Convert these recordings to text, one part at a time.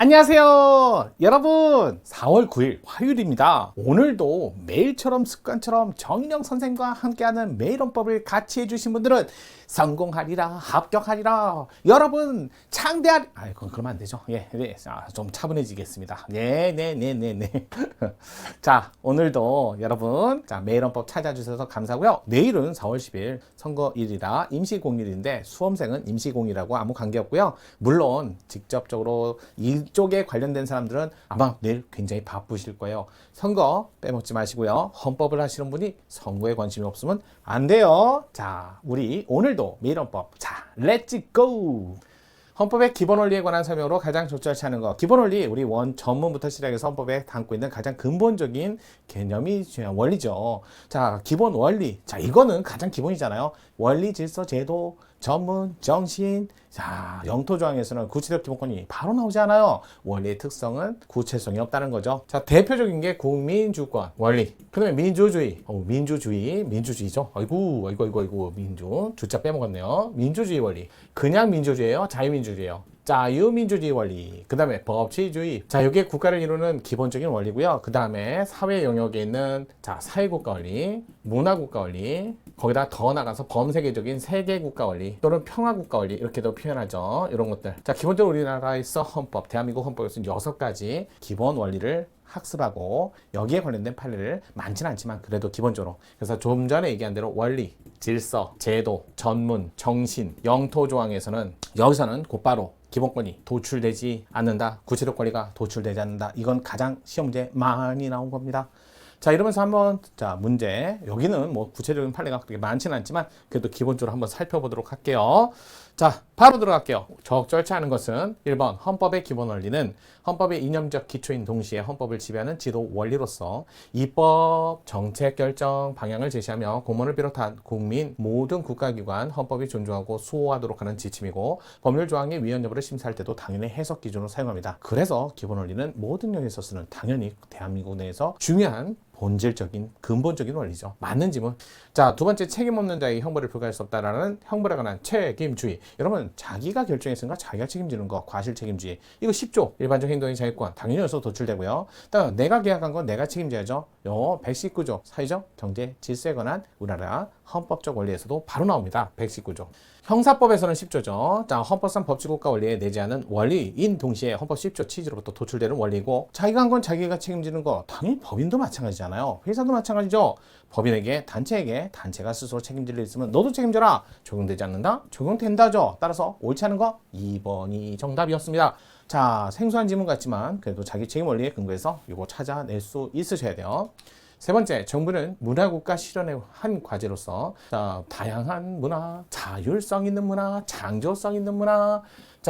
안녕하세요 여러분, 4월 9일 화요일입니다. 오늘도 매일처럼 습관처럼 정인영 선생과 함께하는 매일원법을 같이 해주신 분들은 성공하리라, 합격하리라, 여러분 창대하리. 그건 그러면 안 되죠. 좀 차분해지겠습니다. 네네네네네. 자, 오늘도 여러분 매일원법 찾아주셔서 감사하고요. 내일은 4월 10일 선거일이라 임시공일인데 수험생은 임시공이라고 아무 관계없고요. 물론 직접적으로 이쪽에 관련된 사람들은 아마 내일 굉장히 바쁘실 거예요. 선거 빼먹지 마시고요. 헌법을 하시는 분이 선거에 관심이 없으면 안 돼요. 자, 우리 오늘도 매일헌법, 자, 렛츠 고! 헌법의 기본 원리에 관한 설명으로 가장 적절치 않은 것. 기본 원리, 우리 전문부터 시작해서 헌법에 담고 있는 가장 근본적인 개념이 원리죠. 자, 기본 원리. 자, 이거는 가장 기본이잖아요. 원리, 질서, 제도, 전문, 정신. 자, 영토조항에서는 구체적 기본권이 바로 나오지 않아요. 원리의 특성은 구체성이 없다는 거죠. 자, 대표적인 게 국민주권, 원리. 그 다음에 민주주의. 민주주의죠. 아이고, 민주. 주자 빼먹었네요. 민주주의 원리. 그냥 민주주의예요? 자유민주주의예요? 자유민주주의 원리. 그 다음에 법치주의. 자, 이게 국가를 이루는 기본적인 원리고요. 그 다음에 사회 영역에 있는 사회국가 원리, 문화국가 원리, 거기다 더 나가서 범세계적인 세계국가 원리 또는 평화국가 원리, 이렇게도 표현하죠. 이런 것들. 자, 기본적으로 우리나라에서 헌법, 대한민국 헌법에서 6가지 기본 원리를 학습하고 여기에 관련된 판례를 많지는 않지만 그래도 기본적으로, 그래서 좀 전에 얘기한 대로 원리, 질서, 제도, 전문, 정신, 영토조항에서는 여기서는 곧바로 기본권이 도출되지 않는다. 구체적 권리가 도출되지 않는다. 이건 가장 시험 문제 많이 나온 겁니다. 자, 이러면서 한번 문제, 여기는 뭐 구체적인 판례가 그렇게 많지는 않지만 그래도 기본적으로 한번 살펴보도록 할게요. 자, 바로 들어갈게요. 적절치 않은 것은 1번 헌법의 기본 원리는 헌법의 이념적 기초인 동시에 헌법을 지배하는 지도 원리로서 입법, 정책 결정, 방향을 제시하며 공무원을 비롯한 국민 모든 국가기관 헌법이 존중하고 수호하도록 하는 지침이고 법률 조항의 위헌 여부를 심사할 때도 당연히 해석 기준으로 사용합니다. 그래서 기본 원리는 모든 영역에 있어서는 당연히 대한민국 내에서 중요한 본질적인 근본적인 원리죠. 맞는 지문. 자, 두 번째, 책임 없는 자에게 형벌을 부과할 수 없다라는 형벌에 관한 책임주의. 여러분, 자기가 결정했으니까 자기가 책임지는 거, 과실 책임주의. 이거 10조 일반적 행동의 자유권 당연히 여기서 도출되고요. 다음, 내가 계약한 건 내가 책임져야죠. 119조 사회적 경제 질서에 관한 우리나라 헌법적 원리에서도 바로 나옵니다. 119조. 형사법에서는 10조죠. 자, 헌법상 법치국가 원리에 내재하는 원리인 동시에 헌법 10조 취지로부터 도출되는 원리고, 자기가 한 건 자기가 책임지는 거 당연히 법인도 마찬가지잖아요. 회사도 마찬가지죠. 법인에게, 단체에게 단체가 스스로 책임질 일 있으면 너도 책임져라. 적용되지 않는다? 적용된다죠. 따라서 옳지 않은 거 2번이 정답이었습니다. 자, 생소한 지문 같지만 그래도 자기 책임 원리에 근거해서 이거 찾아낼 수 있으셔야 돼요. 세 번째, 정부는 문화국가 실현의 한 과제로서 다양한 문화, 자율성 있는 문화, 창조성 있는 문화,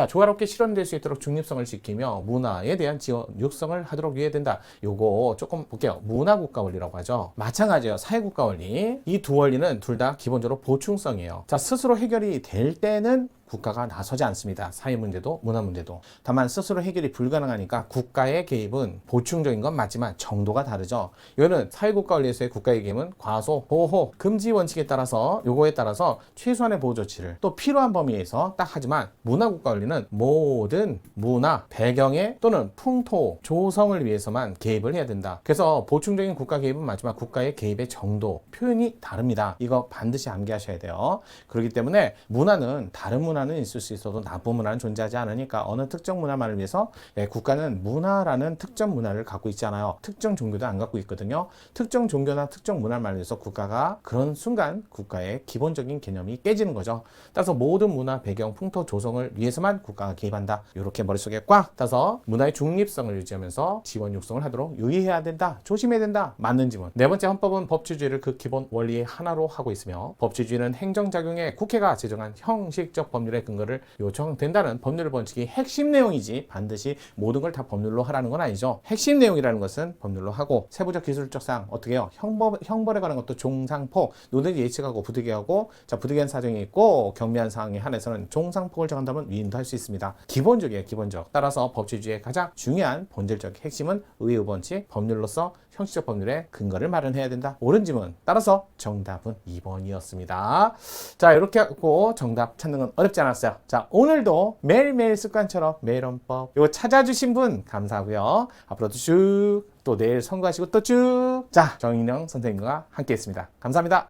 조화롭게 실현될 수 있도록 중립성을 지키며 문화에 대한 지원 육성을 하도록 해야 된다. 요거 조금 볼게요. 문화국가 원리라고 하죠. 마찬가지예요. 사회국가 원리. 이 두 원리는 둘 다 기본적으로 보충성이에요. 스스로 해결이 될 때는 국가가 나서지 않습니다. 사회 문제도 문화 문제도. 다만 스스로 해결이 불가능하니까 국가의 개입은 보충적인 건 맞지만 정도가 다르죠. 이거는 사회국가 원리에서의 국가의 개입은 과소, 보호, 금지 원칙에 따라서 요거에 따라서 최소한의 보호 조치를 또 필요한 범위에서 딱 하지만 문화국가 원리는 모든 문화, 배경에 또는 풍토, 조성을 위해서만 개입을 해야 된다. 그래서 보충적인 국가 개입은 맞지만 국가의 개입의 정도, 표현이 다릅니다. 이거 반드시 암기하셔야 돼요. 그렇기 때문에 문화는 다른 문화는 있을 수 있어도 나쁜 문화는 존재하지 않으니까 어느 특정 문화만을 위해서 국가는 문화라는 특정 문화를 갖고 있지 않아요. 특정 종교도 안 갖고 있거든요. 특정 종교나 특정 문화만을 위해서 국가가 그런 순간 국가의 기본적인 개념이 깨지는 거죠. 따라서 모든 문화, 배경, 풍토, 조성을 위해서만 국가가 개입한다. 이렇게 머릿속에 꽉 따서 문화의 중립성을 유지하면서 지원 육성을 하도록 유의해야 된다. 조심해야 된다. 맞는 지문. 네 번째, 헌법은 법치주의를 그 기본 원리의 하나로 하고 있으며 법치주의는 행정작용에 국회가 제정한 형식적 법률의 근거를 요청된다는 법률 원칙이 핵심 내용이지 반드시 모든 걸 다 법률로 하라는 건 아니죠. 핵심 내용이라는 것은 법률로 하고 세부적 기술적 사항 어떻게 해요? 형벌에 관한 것도 종상폭, 누구든지 예측하고 부득이하고 부득이한 사정이 있고 경미한 사항에 한해서는 종상폭을 정한다면 위임도 할 수 있습니다. 기본적이에요. 기본적. 따라서 법치주의의 가장 중요한 본질적 핵심은 의의 원칙, 법률로서 형식적 법률의 근거를 마련해야 된다. 옳은 지문. 따라서 정답은 2번이었습니다. 자, 이렇게 하고 정답 찾는 건 어렵지 않았어요. 자, 오늘도 매일매일 습관처럼 매일원법 이거 찾아주신 분 감사하고요. 앞으로도 쭉 또 내일 성공하시고 또 쭉. 자, 정인영 선생님과 함께 했습니다. 감사합니다.